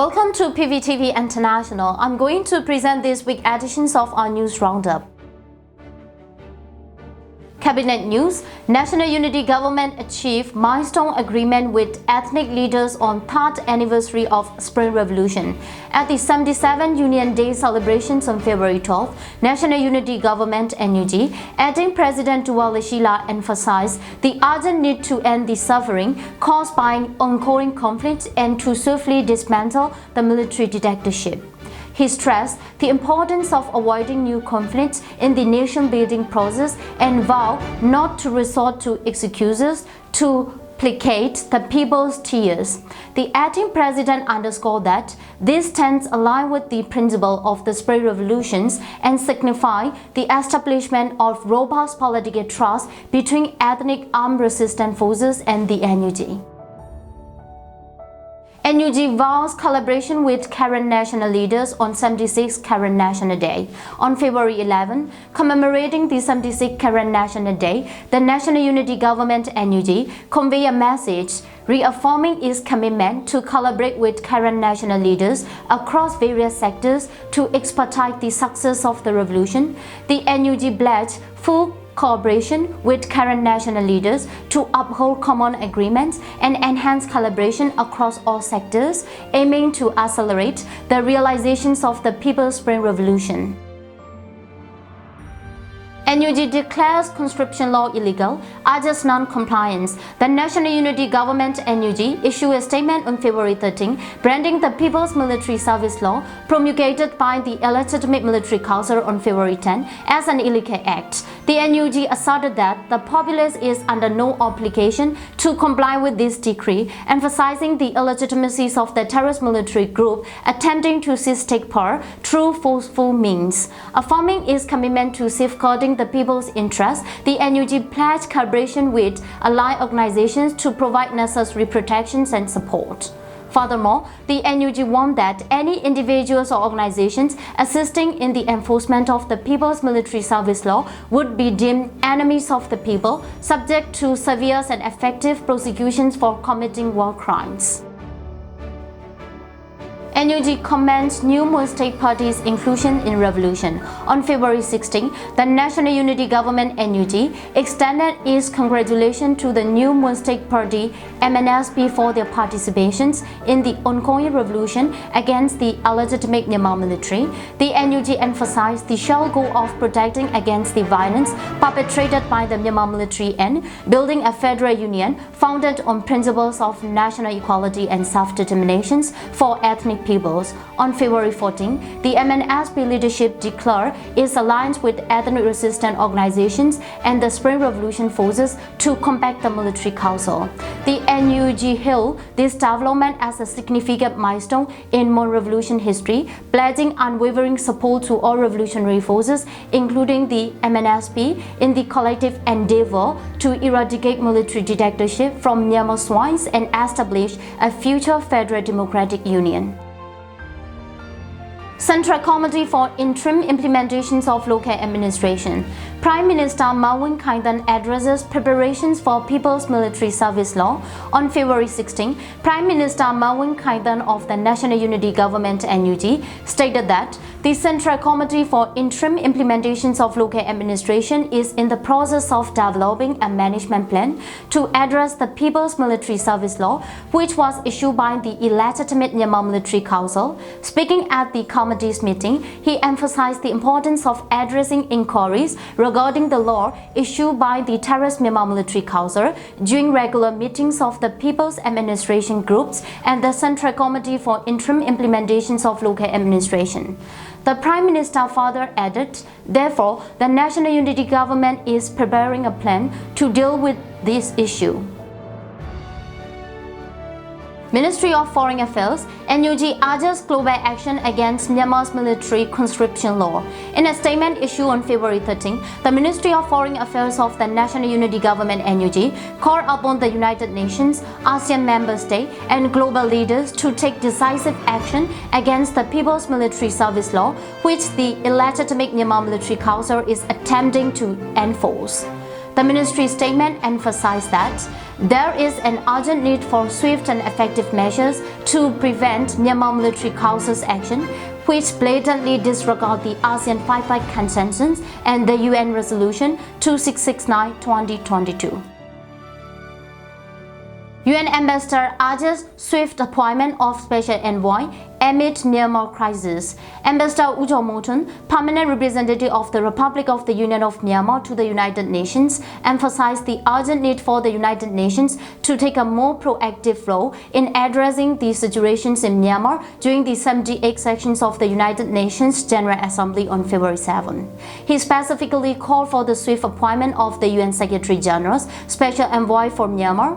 Welcome to PVTV International. I'm going to present this week's editions of our news roundup. Cabinet news: National Unity Government achieved milestone agreement with ethnic leaders on 3rd anniversary of Spring Revolution. At the 77th Union Day celebrations on February 12, National Unity Government (NUG) acting President Tuwalashila emphasized the urgent need to end the suffering caused by ongoing conflict and to swiftly dismantle the military dictatorship. He stressed the importance of avoiding new conflicts in the nation-building process and vowed not to resort to excuses to placate the people's tears. The acting president underscored that this stance aligns with the principle of the Spring Revolutions and signify the establishment of robust political trust between ethnic armed resistance forces and the NUG. NUG vows collaboration with Karen national leaders on 76th Karen National Day. On February 11, commemorating the 76th Karen National Day, the National Unity Government (NUG) conveyed a message reaffirming its commitment to collaborate with Karen national leaders across various sectors to expedite the success of the revolution. The NUG pledged full cooperation with current national leaders to uphold common agreements and enhance collaboration across all sectors, aiming to accelerate the realizations of the People's Spring Revolution. NUG declares conscription law illegal, urges non-compliance. The National Unity Government (NUG) issued a statement on February 13, branding the People's Military Service Law promulgated by the illegitimate Military Council on February 10 as an illegal act. The NUG asserted that the populace is under no obligation to comply with this decree, emphasizing the illegitimacies of the terrorist military group attempting to seize take power through forceful means. Affirming its commitment to safeguarding the people's interests, the NUG pledged collaboration with allied organizations to provide necessary protections and support. Furthermore, the NUG warned that any individuals or organizations assisting in the enforcement of the People's Military Service Law would be deemed enemies of the people, subject to severe and effective prosecutions for committing war crimes. NUG commends new Multi-State Party's inclusion in revolution. On February 16, the National Unity Government (NUG) extended its congratulations to the new Multi-State Party (MNSP) for their participations in the ongoing revolution against the illegitimate Myanmar military. The NUG emphasized the shared goal of protecting against the violence perpetrated by the Myanmar military and building a federal union founded on principles of national equality and self-determination for ethnic peoples. On February 14, the MNSP leadership declared its alliance with ethnic resistance organizations and the Spring Revolution forces to combat the military council. The NUG hailed this development as a significant milestone in Mon revolution history, pledging unwavering support to all revolutionary forces, including the MNSP, in the collective endeavor to eradicate military dictatorship from Myanmar soils and establish a future federal democratic union. Central Committee for Interim Implementations of Local Administration. Prime Minister Mahn addresses preparations for People's Military Service Law. On February 16, Prime Minister Mahn of the National Unity Government (NUG) stated that the Central Committee for Interim Implementations of Local Administration is in the process of developing a management plan to address the People's Military Service Law, which was issued by the illegitimate Myanmar Military Council. Speaking at the committee's meeting, he emphasized the importance of addressing inquiries regarding the law issued by the terrorist Myanmar Military Council during regular meetings of the People's Administration Groups and the Central Committee for Interim Implementations of Local Administration. The Prime Minister further added, therefore, the National Unity Government is preparing a plan to deal with this issue. Ministry of Foreign Affairs, NUG urges global action against Myanmar's military conscription law. In a statement issued on February 13, the Ministry of Foreign Affairs of the National Unity Government (NUG) called upon the United Nations, ASEAN member states, and global leaders to take decisive action against the People's Military Service Law, which the illegitimate Myanmar Military Council is attempting to enforce. The ministry statement emphasized that there is an urgent need for swift and effective measures to prevent Myanmar Military Council's action, which blatantly disregard the ASEAN 5-Point Consensus and the UN Resolution 2669/2022. UN Ambassador urges swift appointment of Special Envoy amid Myanmar crisis. Ambassador Moton, permanent representative of the Republic of the Union of Myanmar to the United Nations, emphasized the urgent need for the United Nations to take a more proactive role in addressing the situations in Myanmar during the 78th sessions of the United Nations General Assembly on February 7. He specifically called for the swift appointment of the UN Secretary General's Special Envoy for Myanmar.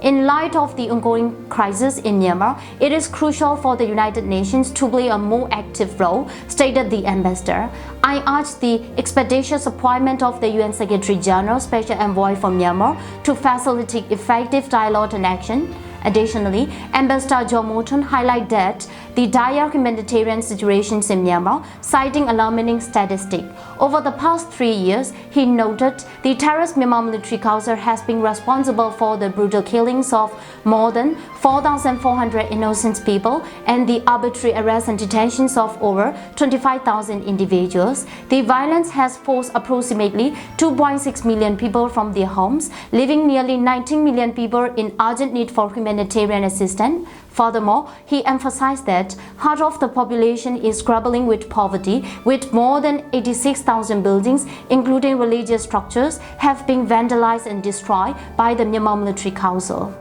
In light of the ongoing crisis in Myanmar, it is crucial for the United Nations to play a more active role, stated the ambassador. I urge the expeditious appointment of the UN Secretary General Special Envoy for Myanmar to facilitate effective dialogue and action. Additionally, Ambassador Moton highlighted that the dire humanitarian situations in Myanmar, citing alarming statistics. Over the past 3 years, he noted the terrorist Myanmar Military Council has been responsible for the brutal killings of more than 4,400 innocent people and the arbitrary arrests and detentions of over 25,000 individuals. The violence has forced approximately 2.6 million people from their homes, leaving nearly 19 million people in urgent need for humanitarian assistance. Furthermore, he emphasized that half of the population is grappling with poverty, with more than 86,000 buildings, including religious structures, have been vandalized and destroyed by the Myanmar Military Council.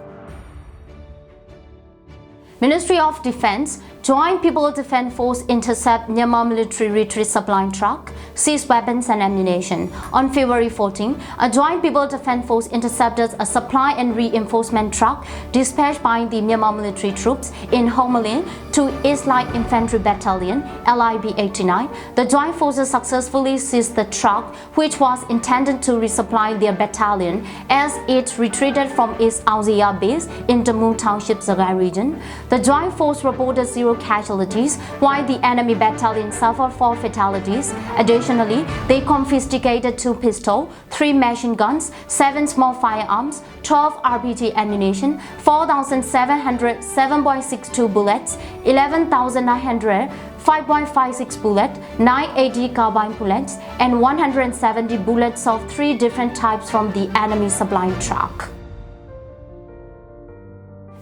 Ministry of Defense, Joint People Defense Force intercept Myanmar military retreat supply truck, seized weapons and ammunition. On February 14, a Joint People Defense Force intercepted a supply and reinforcement truck dispatched by the Myanmar military troops in Homeland to East Light Infantry Battalion, LIB 89. The Joint Forces successfully seized the truck, which was intended to resupply their battalion as it retreated from East Auzia base in Tammu Township, Sagai region. The Joint Force reported 0 casualties, while the enemy battalion suffered 4 fatalities. Additionally, they confiscated 2 pistols, 3 machine guns, 7 small firearms, 12 RPG ammunition, 4,700 7.62 bullets, 11,900 5.56 bullets, 980 carbine bullets, and 170 bullets of 3 different types from the enemy supply truck.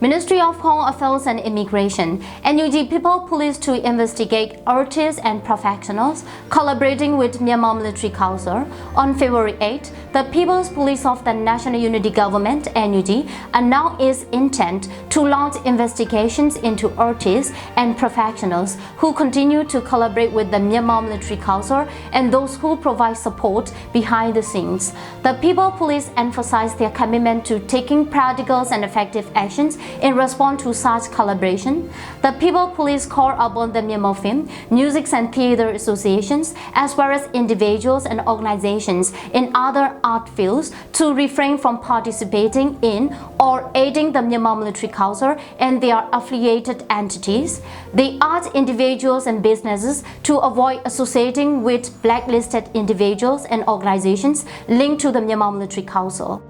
Ministry of Home Affairs and Immigration, NUG People Police to investigate artists and professionals collaborating with Myanmar Military Council. On February 8, the People's Police of the National Unity Government, NUG, announced its intent to launch investigations into artists and professionals who continue to collaborate with the Myanmar Military Council and those who provide support behind the scenes. The People Police emphasized their commitment to taking practical and effective actions in response to such collaboration. The People Police call upon the Myanmar Film, Music and Theatre Associations, as well as individuals and organizations in other art fields to refrain from participating in or aiding the Myanmar Military Council and their affiliated entities. They urge individuals and businesses to avoid associating with blacklisted individuals and organizations linked to the Myanmar Military Council.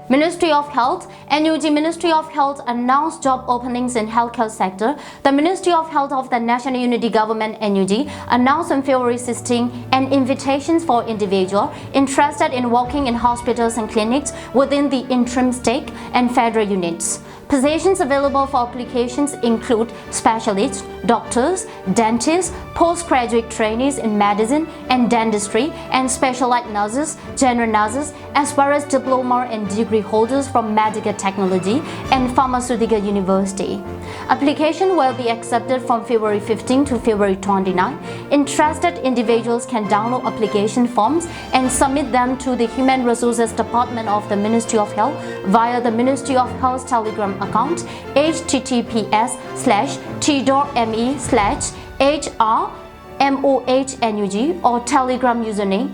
Ministry of Health, NUG Ministry of Health announced job openings in healthcare sector. The Ministry of Health of the National Unity Government, NUG, announced on February 16 an invitation for individuals interested in working in hospitals and clinics within the interim state and federal units. Positions available for applications include specialists, doctors, dentists, postgraduate trainees in medicine and dentistry, and specialized nurses, general nurses, as well as diploma and degree holders from medical technology and pharmaceutical university. Application will be accepted from February 15 to February 29. Interested individuals can download application forms and submit them to the Human Resources Department of the Ministry of Health via the Ministry of Health Telegram account https:/t.me/hrmohnug or Telegram username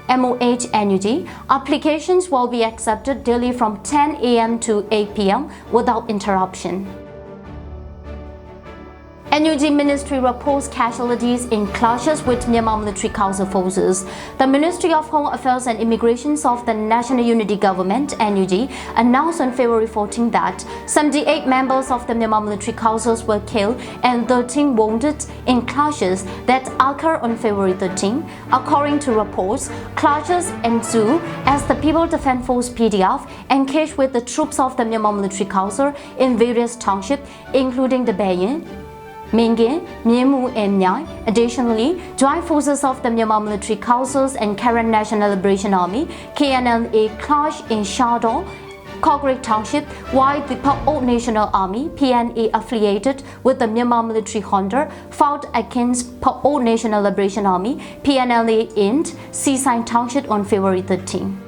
@hrmohnug. Applications will be accepted daily from 10 a.m. to 8 p.m. without interruption. NUG Ministry reports casualties in clashes with Myanmar Military Council forces. The Ministry of Home Affairs and Immigration of the National Unity Government (NUG) announced on February 14 that 78 members of the Myanmar Military Councils were killed and 13 wounded in clashes that occurred on February 13. According to reports, clashes ensued as the People Defense Force (PDF) engaged with the troops of the Myanmar Military Council in various townships, including the Bayan, Mingin, Myanmar and Nyai. Additionally, joint forces of the Myanmar Military Councils and Karen National Liberation Army (KNLA) clashed in Shado, Khaing Township, while the Pao National Army (PNA) affiliated with the Myanmar Military Junta fought against Pao National Liberation Army (PNLA) in Seaside Township on February 13.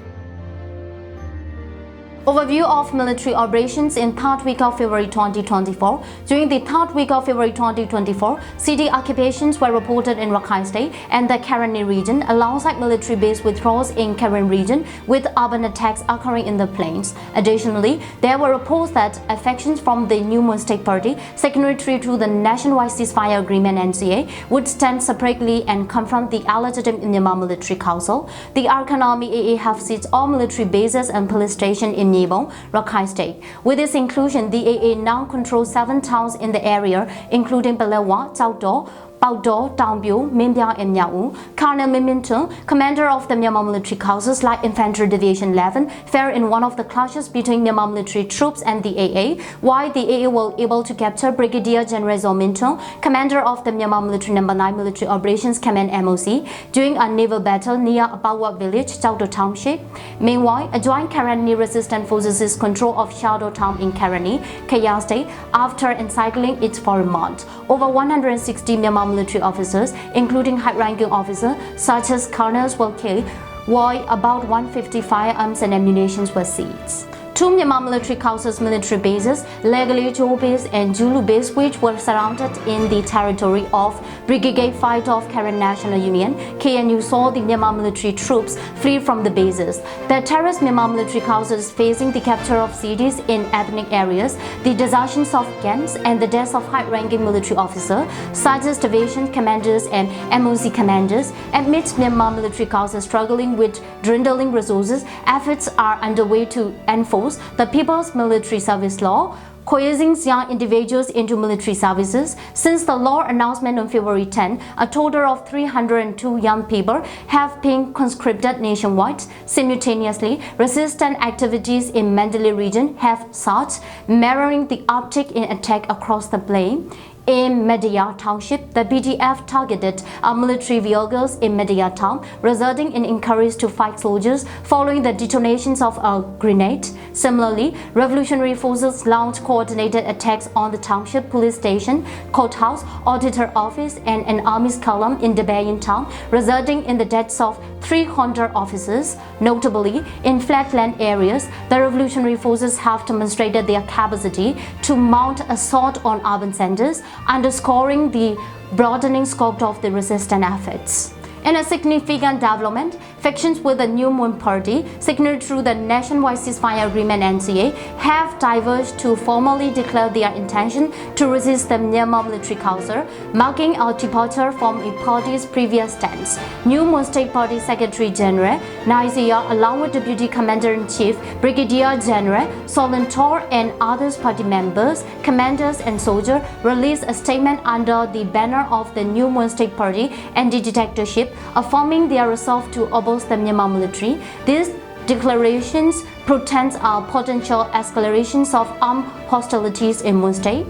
Overview of military operations in third week of February 2024. During the third week of February 2024, city occupations were reported in Khaing State and the Karen region, alongside military base withdrawals in Karen region, with urban attacks occurring in the plains. Additionally, there were reports that factions from the New Monastic Party, signatory to the Nationwide Ceasefire Agreement (NCA), would stand separately and confront the illegitimate Myanmar Military Council. The Arkan Army AA have seized all military bases and police stations in Khaing State. With its inclusion, the AA now controls 7 towns in the area, including Palawa, Chao Do, Pao Do, Tambio, Mimbia and Nyau. Colonel Miminton, commander of the Myanmar Military Council's Light Infantry Division 11, fell in one of the clashes between Myanmar military troops and the AA, while the AA were able to capture Brigadier General Zominton, commander of the Myanmar Military No. 9 Military Operations Command (MOC), during a naval battle near Apawa village, Chao Do Township. Meanwhile, a joint Karenni resistance forces control of Shado Town in Karenni, Khaing State, after encircling it for a month. Over 160 Myanmar military officers, including high-ranking officers such as colonels, were killed, while about 150 firearms and ammunition were seized. 2 Myanmar Military Council's military bases, Legally Jo Base and Julu Base, which were surrounded in the territory of Brigade Fight of Karen National Union (KNU), saw the Myanmar military troops flee from the bases. The terrorist Myanmar Military Council is facing the capture of cities in ethnic areas, the desertions of camps, and the deaths of high-ranking military officers, such as division commanders and MOC commanders. Amidst Myanmar Military Council struggling with dwindling resources, efforts are underway to enforce the People's Military Service Law, coercing young individuals into military services. Since the law announcement on February 10, a total of 302 young people have been conscripted nationwide. Simultaneously, resistance activities in Mandalay region have surged, mirroring the uptick in attack across the plain. In Media Township, the BDF targeted military vehicles in Media Town, resulting in encouraged to fight soldiers following the detonations of a grenade. Similarly, revolutionary forces launched coordinated attacks on the Township Police Station, Courthouse, Auditor Office, and an army's column in the Bayan Town, resulting in the deaths of 3 Junta officers. Notably, in flatland areas, the revolutionary forces have demonstrated their capacity to mount assault on urban centers, underscoring the broadening scope of the resistance efforts. In a significant development, factions with the New Moon Party, signatory to the Nationwide Ceasefire Agreement (NCA), have diverged to formally declare their intention to resist the Myanmar Military Council, marking a departure from a party's previous stance. New Moon State Party Secretary General Naizia, along with Deputy Commander-in-Chief Brigadier General Solantor and other party members, commanders and soldiers, released a statement under the banner of the New Moon State Party anti-dictatorship, affirming their resolve to oppose the Myanmar military. These declarations portend potential escalations of armed hostilities in Moon State,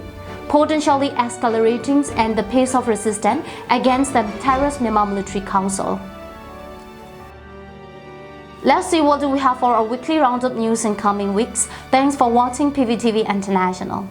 potentially accelerating and the pace of resistance against the terrorist Myanmar Military Council. Let's see what do we have for our weekly roundup news in coming weeks. Thanks for watching PVTV International.